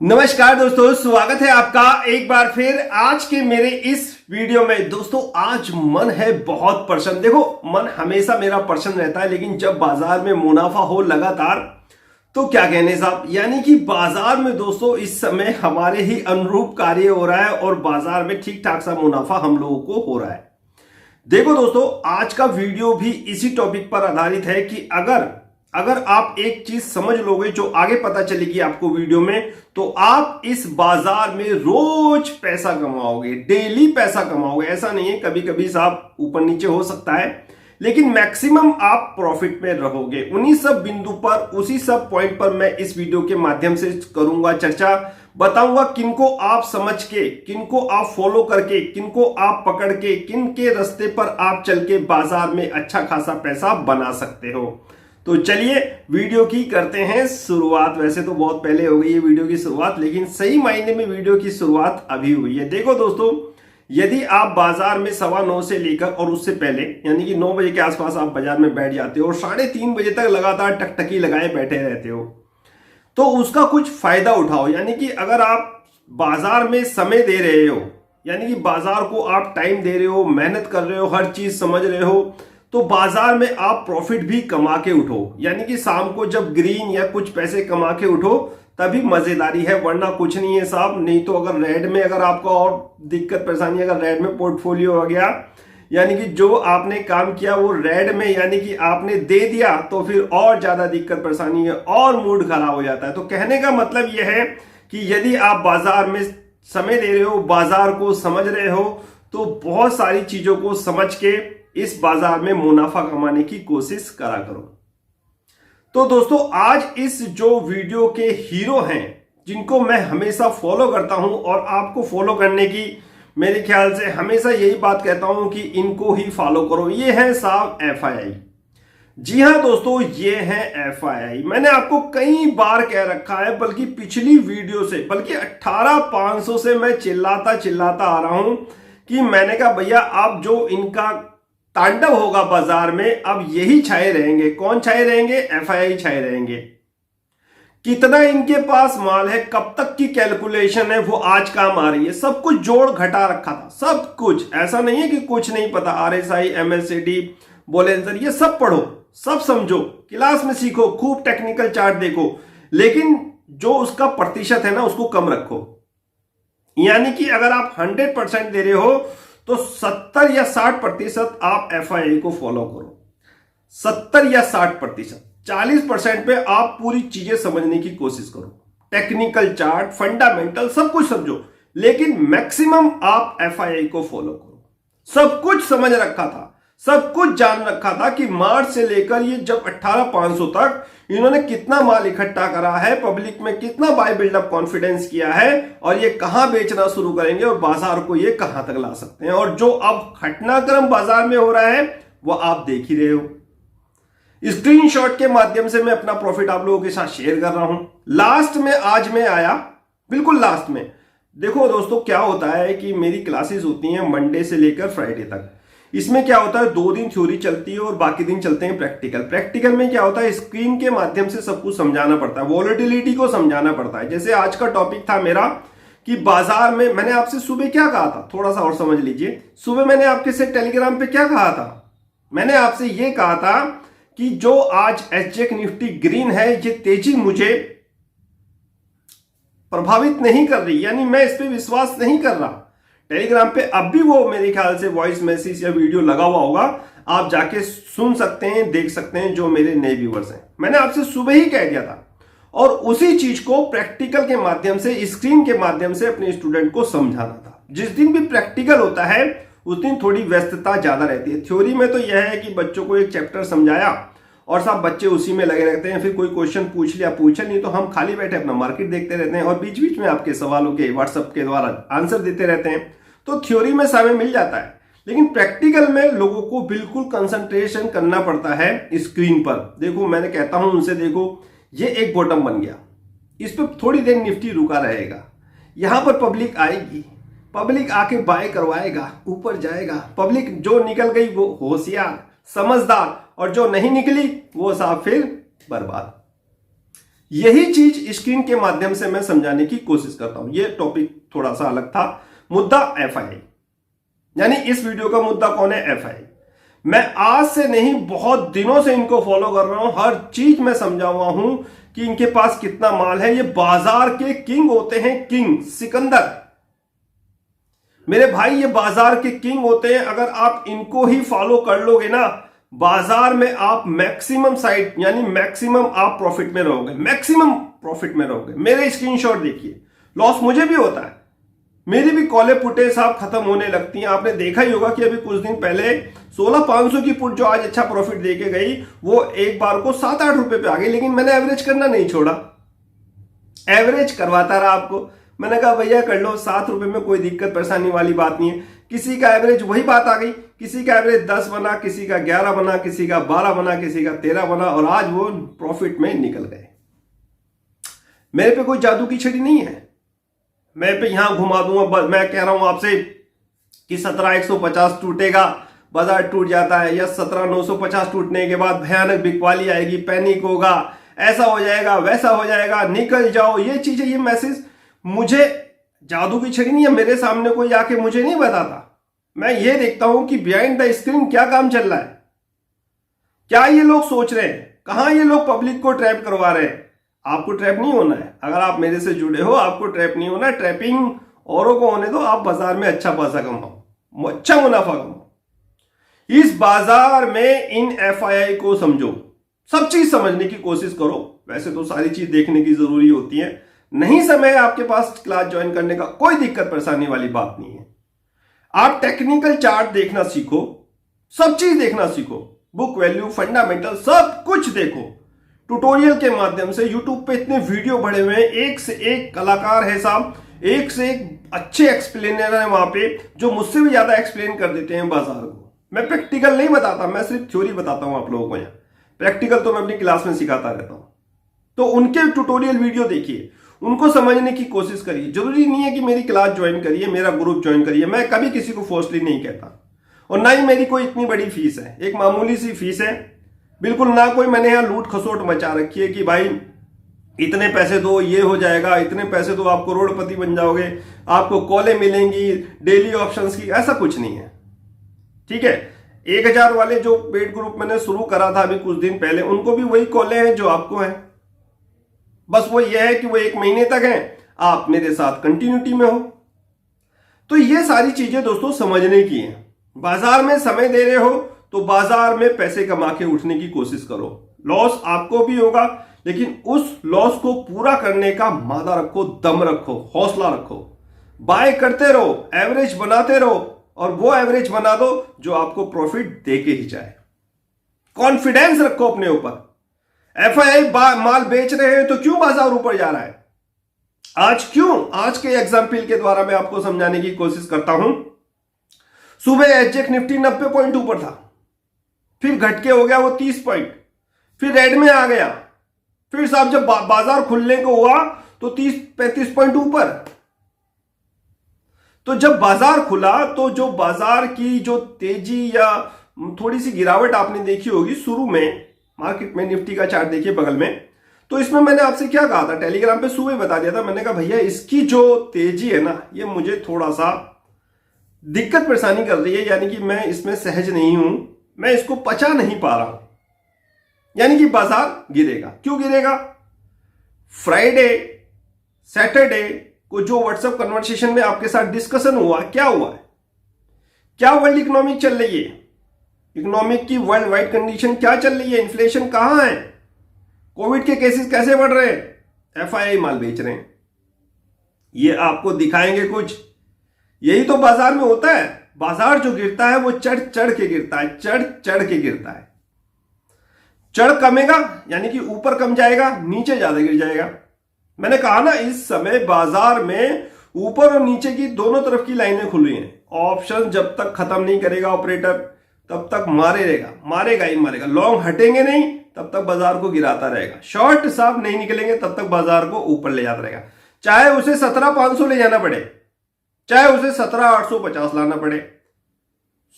नमस्कार दोस्तों, स्वागत है आपका एक बार फिर आज के मेरे इस वीडियो में। दोस्तों आज मन है बहुत प्रसन्न। देखो मन हमेशा मेरा प्रसन्न रहता है, लेकिन जब बाजार में मुनाफा हो लगातार तो क्या कहने साहब, यानी कि बाजार में दोस्तों इस समय हमारे ही अनुरूप कार्य हो रहा है और बाजार में ठीक ठाक सा मुनाफा हम लोगों को हो रहा है। देखो दोस्तों आज का वीडियो भी इसी टॉपिक पर आधारित है कि अगर आप एक चीज समझ लोगे जो आगे पता चलेगी आपको वीडियो में, तो आप इस बाजार में रोज पैसा कमाओगे, डेली पैसा कमाओगे। ऐसा नहीं है, कभी कभी साहब ऊपर नीचे हो सकता है, लेकिन मैक्सिमम आप प्रॉफिट में रहोगे। उन्हीं सब बिंदु पर, उसी सब पॉइंट पर मैं इस वीडियो के माध्यम से करूंगा चर्चा, बताऊंगा किनको आप समझ के, किनको आप फॉलो करके, किनको आप पकड़ के, किन के रास्ते पर आप चल के बाजार में अच्छा खासा पैसा बना सकते हो। तो चलिए वीडियो की करते हैं शुरुआत। वैसे तो बहुत पहले हो गई है वीडियो की शुरुआत, लेकिन सही मायने में वीडियो की शुरुआत अभी हुई है। देखो दोस्तों, यदि आप बाजार में 9:15 से लेकर और उससे पहले यानी कि 9 बजे के आसपास आप बाजार में बैठ जाते हो और 3:30 बजे तक लगातार टकटकी लगाए बैठे रहते हो, तो उसका कुछ फायदा उठाओ। यानी कि अगर आप बाजार में समय दे रहे हो, यानी कि बाजार को आप टाइम दे रहे हो, मेहनत कर रहे हो, हर चीज समझ रहे हो, तो बाजार में आप प्रॉफिट भी कमा के उठो। यानी कि शाम को जब ग्रीन या कुछ पैसे कमा के उठो तभी मजेदारी है, वरना कुछ नहीं है साहब। नहीं तो अगर रेड में, अगर आपका और दिक्कत परेशानी, अगर रेड में पोर्टफोलियो हो गया, यानी कि जो आपने काम किया वो रेड में यानी कि आपने दे दिया, तो फिर और ज्यादा दिक्कत परेशानी है और मूड खराब हो जाता है। तो कहने का मतलब यह है कि यदि आप बाजार में समय दे रहे हो, बाजार को समझ रहे हो, तो बहुत सारी चीजों को समझ के इस बाजार में मुनाफा कमाने की कोशिश करा करो। तो दोस्तों आज इस जो वीडियो के हीरो हैं, जिनको मैं हमेशा फॉलो करता हूं और आपको फॉलो करने की मेरे ख्याल से हमेशा यही बात कहता हूं कि इनको ही फॉलो करो। ये है साहब FII। जी हां दोस्तों, ये है FII। मैंने आपको कई बार कह रखा है, बल्कि पिछली वीडियो से, बल्कि 18,500 से मैं चिल्लाता आ रहा हूं कि मैंने कहा भैया अब जो इनका तांडव होगा बाजार में, अब यही छाए रहेंगे। कौन छाए रहेंगे? FII छाए रहेंगे। कितना इनके पास माल है, कब तक की कैलकुलेशन है, वो आज काम आ रही है। सब कुछ जोड़ घटा रखा था, सब कुछ। ऐसा नहीं है कि कुछ नहीं पता। RSI, MACD, बोलेंसर, ये सब पढ़ो, सब समझो, क्लास में सीखो, खूब टेक्निकल चार्ट देखो, लेकिन जो उसका प्रतिशत है ना उसको कम रखो। यानी कि अगर आप 100% दे रहे हो तो 70 या 60% आप FII को फॉलो करो। 70 या 60%, 40% पे आप पूरी चीजें समझने की कोशिश करो। टेक्निकल चार्ट, फंडामेंटल, सब कुछ समझो, लेकिन मैक्सिमम आप FII को फॉलो करो। सब कुछ समझ रखा था, सब कुछ जान रखा था कि मार्च से लेकर ये जब 18,500 तक इन्होंने कितना माल इकट्ठा करा है, पब्लिक में कितना बाय बिल्डअप कॉन्फिडेंस किया है, और ये कहां बेचना शुरू करेंगे और बाजार को ये कहां तक ला सकते हैं। और जो अब घटनाक्रम बाजार में हो रहा है वो आप देख ही रहे हो। स्क्रीनशॉट के माध्यम से मैं अपना प्रॉफिट आप लोगों के साथ शेयर कर रहा हूं। लास्ट में आज मैं आया, बिल्कुल लास्ट में। देखो दोस्तों क्या होता है कि मेरी क्लासेस होती हैं मंडे से लेकर फ्राइडे तक। इसमें क्या होता है, 2 दिन थ्योरी चलती है और बाकी दिन चलते हैं प्रैक्टिकल। प्रैक्टिकल में क्या होता है, स्क्रीन के माध्यम से सब कुछ समझाना पड़ता है, वॉलेटिलिटी को समझाना पड़ता है। जैसे आज का टॉपिक था मेरा कि बाजार में, मैंने आपसे सुबह क्या कहा था, थोड़ा सा और समझ लीजिए। सुबह मैंने आपके से टेलीग्राम पे क्या कहा था, मैंने आपसे ये कहा था कि जो आज SGX निफ्टी ग्रीन है, ये तेजी मुझे प्रभावित नहीं कर रही, यानी मैं इस पर विश्वास नहीं कर रहा। टेलीग्राम पे अब भी वो मेरे ख्याल से वॉइस मैसेज या वीडियो लगा हुआ होगा, आप जाके सुन सकते हैं, देख सकते हैं, जो मेरे नए व्यूअर्स हैं। मैंने आपसे सुबह ही कह दिया था, और उसी चीज को प्रैक्टिकल के माध्यम से, स्क्रीन के माध्यम से अपने स्टूडेंट को समझाना था। जिस दिन भी प्रैक्टिकल होता है उस दिन थोड़ी व्यस्तता ज्यादा रहती है। थ्योरी में तो यह है कि बच्चों को एक चैप्टर समझाया और सब बच्चे उसी में लगे रहते हैं, फिर कोई क्वेश्चन पूछ लिया, पूछा नहीं तो हम खाली बैठे अपना मार्केट देखते रहते हैं और बीच बीच में आपके सवालों के व्हाट्सएप के द्वारा आंसर देते रहते हैं। तो थ्योरी में समय मिल जाता है, लेकिन प्रैक्टिकल में लोगों को बिल्कुल कंसंट्रेशन करना पड़ता है स्क्रीन पर। देखो मैंने कहता हूं उनसे, देखो ये एक बॉटम बन गया, इस पर थोड़ी देर निफ्टी रुका रहेगा, यहां पर पब्लिक आएगी, पब्लिक आके बाय करवाएगा, ऊपर जाएगा। पब्लिक जो निकल गई वो होशियार, समझदार, और जो नहीं निकली वो साहब फिर बर्बाद। यही चीज स्क्रीन के माध्यम से मैं समझाने की कोशिश करता हूं। यह टॉपिक थोड़ा सा अलग था। मुद्दा एफआईआई, यानी इस वीडियो का मुद्दा कौन है? एफआईआई। मैं आज से नहीं, बहुत दिनों से इनको फॉलो कर रहा हूं। हर चीज मैं समझा हुआ हूं कि इनके पास कितना माल है। ये बाजार के किंग होते हैं, किंग सिकंदर। मेरे भाई ये बाजार के किंग होते हैं। अगर आप इनको ही फॉलो कर लोगे ना, बाजार में आप मैक्सिमम साइड यानी मैक्सिमम आप प्रॉफिट में रहोगे, मैक्सिमम प्रॉफिट में रहोगे। मेरे स्क्रीनशॉट देखिए, लॉस मुझे भी होता है, मेरी भी कॉले पुटे साहब खत्म होने लगती हैं। आपने देखा ही होगा कि अभी कुछ दिन पहले 16,500 की पुट जो आज अच्छा प्रॉफिट देके गई, वो एक बार को 7-8 रुपए पे आ गई। लेकिन मैंने एवरेज करना नहीं छोड़ा, एवरेज करवाता रहा आपको। मैंने कहा भैया कर लो, 7 रुपए में कोई दिक्कत परेशानी वाली बात नहीं है। किसी का एवरेज वही बात आ गई, किसी का एवरेज 10 बना, किसी का 11 बना, किसी का 12 बना, किसी का 13 बना, और आज वो प्रॉफिट में निकल गए। मेरे पे कोई जादू की छड़ी नहीं है, मैं पे यहां घुमा दूंगा। मैं कह रहा हूं आपसे कि 17,150 टूटेगा, बाजार टूट जाता है, या 17,950 टूटने के बाद भयानक बिकवाली आएगी, पैनिक होगा, ऐसा हो जाएगा, वैसा हो जाएगा, निकल जाओ। ये चीजें, ये मैसेज मुझे जादू की छड़ी नहीं है, मेरे सामने कोई आके मुझे नहीं बताता। मैं ये देखता हूं कि बिहाइंड द स्क्रीन क्या काम चल रहा है, क्या ये लोग सोच रहे हैं, कहां ये लोग पब्लिक को ट्रैप करवा रहे हैं। आपको ट्रैप नहीं होना है। अगर आप मेरे से जुड़े हो, आपको ट्रैप नहीं होना है। ट्रैपिंग औरों को होने दो, आप बाजार में अच्छा पैसा कमाओ, अच्छा मुनाफा कमाओ। इस बाजार में इन एफआईआई को समझो, सब चीज समझने की कोशिश करो। वैसे तो सारी चीज देखने की जरूरी होती है, नहीं समय आपके पास क्लास ज्वाइन करने का, कोई दिक्कत परेशानी वाली बात नहीं है। आप टेक्निकल चार्ट देखना सीखो, सब चीज देखना सीखो, बुक वैल्यू, फंडामेंटल, सब कुछ देखो ट्यूटोरियल के माध्यम से। यूट्यूब पे इतने वीडियो बड़े हुए हैं, एक से एक कलाकार है साहब, एक से एक अच्छे एक्सप्लेनर है वहां पे, जो मुझसे भी ज्यादा एक्सप्लेन कर देते हैं बाजार को। मैं प्रैक्टिकल नहीं बताता, मैं सिर्फ थ्योरी बताता हूं आप लोगों को। यहाँ प्रैक्टिकल तो मैं अपनी क्लास में सिखाता रहता हूं। तो उनके ट्यूटोरियल वीडियो देखिए, उनको समझने की कोशिश करिए। जरूरी नहीं है कि मेरी क्लास ज्वाइन करिए, मेरा ग्रुप ज्वाइन करिए, मैं कभी किसी को फोर्सली नहीं कहता। और ना ही मेरी कोई इतनी बड़ी फीस है, एक मामूली सी फीस है, बिल्कुल ना कोई मैंने यहां लूट खसोट मचा रखी है कि भाई इतने पैसे दो ये हो जाएगा, इतने पैसे दो आप करोड़पति बन जाओगे, आपको कॉलें मिलेंगी डेली ऑप्शंस की, ऐसा कुछ नहीं है। ठीक है, 1,000 वाले जो पेड ग्रुप मैंने शुरू करा था अभी कुछ दिन पहले, उनको भी वही कॉलें हैं जो आपको हैं। बस वो ये है कि वो 1 महीने तक हैं, आप मेरे साथ कंटिन्यूटी में हो। तो ये सारी चीजें दोस्तों समझने की हैं। बाजार में समय दे रहे हो तो बाजार में पैसे कमा के उठने की कोशिश करो। लॉस आपको भी होगा, लेकिन उस लॉस को पूरा करने का मादा रखो, दम रखो, हौसला रखो, बाय करते रहो, एवरेज बनाते रहो, और वो एवरेज बना दो जो आपको प्रॉफिट दे के ही जाए। कॉन्फिडेंस रखो अपने ऊपर। एफआईआई माल बेच रहे हैं तो क्यों बाजार ऊपर जा रहा है? आज क्यों? आज के एग्जाम्पल के द्वारा मैं आपको समझाने की कोशिश करता हूं। सुबह एसजेक निफ्टी 90 पॉइंट ऊपर था, फिर घट के हो गया वो 30 पॉइंट, फिर रेड में आ गया, फिर साहब जब बाजार खुलने को हुआ तो 30-35 पॉइंट ऊपर। तो जब बाजार खुला तो जो बाजार की जो तेजी या थोड़ी सी गिरावट आपने देखी होगी शुरू में मार्केट में, निफ्टी का चार्ट देखिए बगल में, तो इसमें मैंने आपसे क्या कहा था, टेलीग्राम पे सुबह बता दिया था। मैंने कहा भैया इसकी जो तेजी है ना, ये मुझे थोड़ा सा दिक्कत परेशानी कर रही है, यानी कि मैं इसमें सहज नहीं हूं, मैं इसको पचा नहीं पा रहा हूं, यानी कि बाजार गिरेगा। क्यों गिरेगा? फ्राइडे सैटरडे को जो व्हाट्सएप कन्वर्सेशन में आपके साथ डिस्कशन हुआ, क्या हुआ है, क्या वर्ल्ड इकोनॉमिक चल रही है, इकोनॉमिक की वर्ल्ड वाइड कंडीशन क्या चल रही है, इन्फ्लेशन कहां है, कोविड के केसेस कैसे बढ़ रहे हैं, एफआईआई माल बेच रहे हैं, ये आपको दिखाएंगे कुछ। यही तो बाजार में होता है। बाजार जो गिरता है वो चढ़ चढ़ के गिरता है, चढ़ चढ़ के गिरता है। चढ़ कमेगा यानी कि ऊपर कम जाएगा, नीचे ज्यादा गिर जाएगा। मैंने कहा ना, इस समय बाजार में ऊपर और नीचे की दोनों तरफ की लाइनें खुली हैं। ऑप्शन जब तक खत्म नहीं करेगा ऑपरेटर, तब तक मारे रहेगा, मारेगा ही मारेगा। लॉन्ग हटेंगे नहीं तब तक बाजार को गिराता रहेगा। शॉर्ट साहब नहीं निकलेंगे तब तक बाजार को ऊपर ले जाता रहेगा, चाहे उसे 17,500 ले जाना पड़े, चाहे उसे 17,850 लाना पड़े,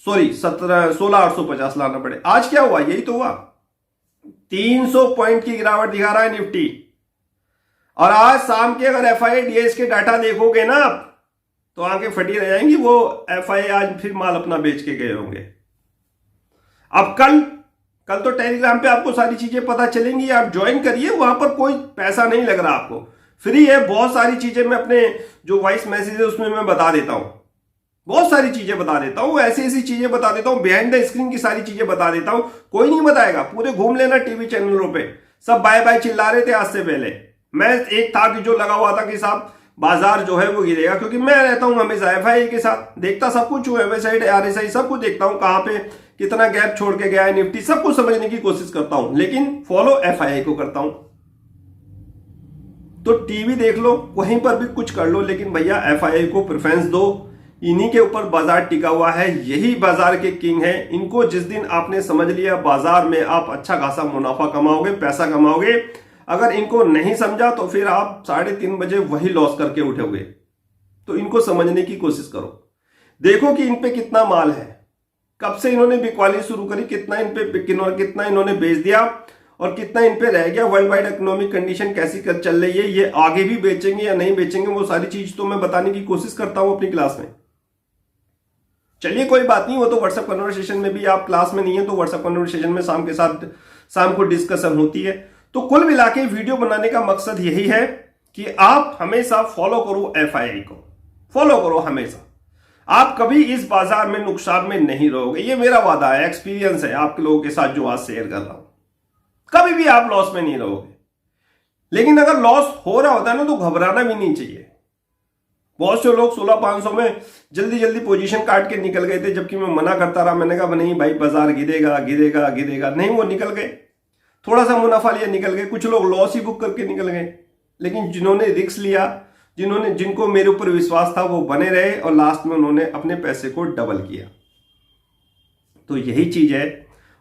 सॉरी 16,850 लाना पड़े। आज क्या हुआ? यही तो हुआ, 300 पॉइंट की गिरावट दिखा रहा है निफ्टी। और आज शाम के अगर FIDS के डाटा देखोगे ना आप तो आंखें फटी रह जाएंगी। वो FI आज फिर माल अपना बेच के गए होंगे। अब कल तो टेलीग्राम पे आपको सारी चीजें पता चलेंगी, आप ज्वाइन करिए, वहां पर कोई पैसा नहीं लग रहा, आपको फ्री है। बहुत सारी चीजें मैं अपने जो वॉइस मैसेज है उसमें मैं बता देता हूं, बहुत सारी चीजें बता देता हूं, ऐसी चीजें बता देता हूं, बिहाइंड द स्क्रीन की सारी चीजें बता देता हूं। कोई नहीं बताएगा, पूरे घूम लेना टीवी चैनलों पे, सब बाय बाय चिल्ला रहे थे आज से पहले। मैं एक था कि जो लगा हुआ था कि साहब बाजार जो है वो गिरेगा, क्योंकि मैं रहता हूं हमेशा FI के साथ, देखता सब कुछ हूं, MSCI RSI सब कुछ देखता हूं, कहां पे कितना गैप छोड़ के गया है निफ्टी, सब कुछ समझने की कोशिश करता हूं, लेकिन फॉलो FI को करता हूं। तो टीवी देख लो, कहीं पर भी कुछ कर लो, लेकिन भैया FI को प्रेफरेंस दो। इन्हीं के ऊपर बाजार टिका हुआ है, यही बाजार के किंग है। इनको जिस दिन आपने समझ लिया बाजार में आप अच्छा खासा मुनाफा कमाओगे, पैसा कमाओगे। अगर इनको नहीं समझा तो फिर आप 3:30 बजे वही लॉस करके उठोगे। तो इनको समझने की कोशिश करो, देखो कि इन पे कितना माल है, कब से इन्होंने बिकवाली शुरू करी, कितना इन्होंने बेच दिया और कितना इन पे रह गया, वर्ल्ड वाइड इकोनॉमिक कंडीशन कैसी चल रही है, ये आगे भी बेचेंगे या नहीं बेचेंगे, वो सारी चीज तो मैं बताने की कोशिश करता हूं अपनी क्लास में। चलिए कोई बात नहीं, वो तो व्हाट्सएप कन्वर्सेशन में भी, आप क्लास में नहीं है तो व्हाट्सएप कन्वर्सेशन में शाम को डिस्कशन होती है। तो कुल मिला के वीडियो बनाने का मकसद यही है कि आप हमेशा फॉलो करो FI को, फॉलो करो हमेशा। आप कभी इस बाजार में नुकसान में नहीं रहोगे, ये मेरा वादा है, एक्सपीरियंस है आपके लोगों के साथ जो आज शेयर कर रहा हूं। कभी भी आप लॉस में नहीं रहोगे। लेकिन अगर लॉस हो रहा होता है ना तो घबराना भी नहीं चाहिए। बहुत से लोग 16,500 में जल्दी पोजीशन काट के निकल गए थे, जबकि मैं मना करता रहा, मैंने कहा नहीं भाई बाजार गिरेगा गिरेगा गिरेगा, नहीं वो निकल गए, थोड़ा सा मुनाफा लिया निकल गए। कुछ लोग लॉस ही बुक करके निकल गए, लेकिन जिन्होंने रिस्क लिया, जिनको मेरे ऊपर विश्वास था, वो बने रहे और लास्ट में उन्होंने अपने पैसे को डबल किया। तो यही चीज है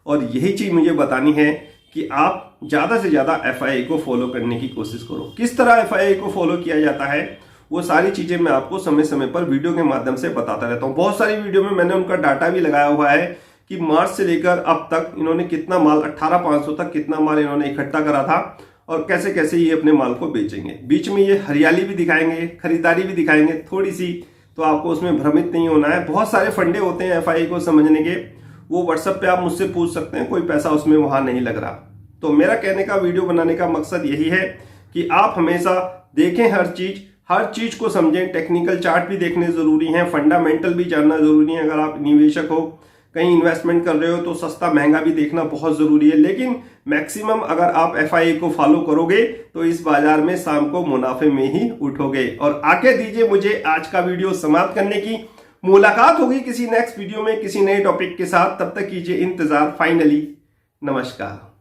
और यही चीज मुझे बतानी है कि आप ज्यादा से ज्यादा FI को फॉलो करने की कोशिश करो। किस तरह FI को फॉलो किया जाता है वो सारी चीजें मैं आपको समय समय पर वीडियो के माध्यम से बताता रहता हूं। बहुत सारी वीडियो में मैंने उनका डाटा भी लगाया हुआ है कि मार्च से लेकर अब तक इन्होंने कितना माल, 18,500 तक कितना माल इन्होंने इकट्ठा करा था और कैसे कैसे ये अपने माल को बेचेंगे। बीच में ये हरियाली भी दिखाएंगे, खरीदारी भी दिखाएंगे थोड़ी सी, तो आपको उसमें भ्रमित नहीं होना है। बहुत सारे फंडे होते हैं FI को समझने के, वो व्हाट्सएप पे आप मुझसे पूछ सकते हैं, कोई पैसा उसमें वहां नहीं लग रहा। तो मेरा कहने का, वीडियो बनाने का मकसद यही है कि आप हमेशा देखें हर चीज को समझें। टेक्निकल चार्ट भी देखने जरूरी है, फंडामेंटल भी जानना जरूरी है। अगर आप निवेशक हो, कहीं इन्वेस्टमेंट कर रहे हो तो सस्ता महंगा भी देखना बहुत जरूरी है। लेकिन मैक्सिमम अगर आप FI को फॉलो करोगे तो इस बाजार में शाम को मुनाफे में ही उठोगे। और आके दीजिए मुझे आज का वीडियो समाप्त करने की। मुलाकात होगी किसी नेक्स्ट वीडियो में किसी नए टॉपिक के साथ, तब तक कीजिए इंतजार। फाइनली नमस्कार।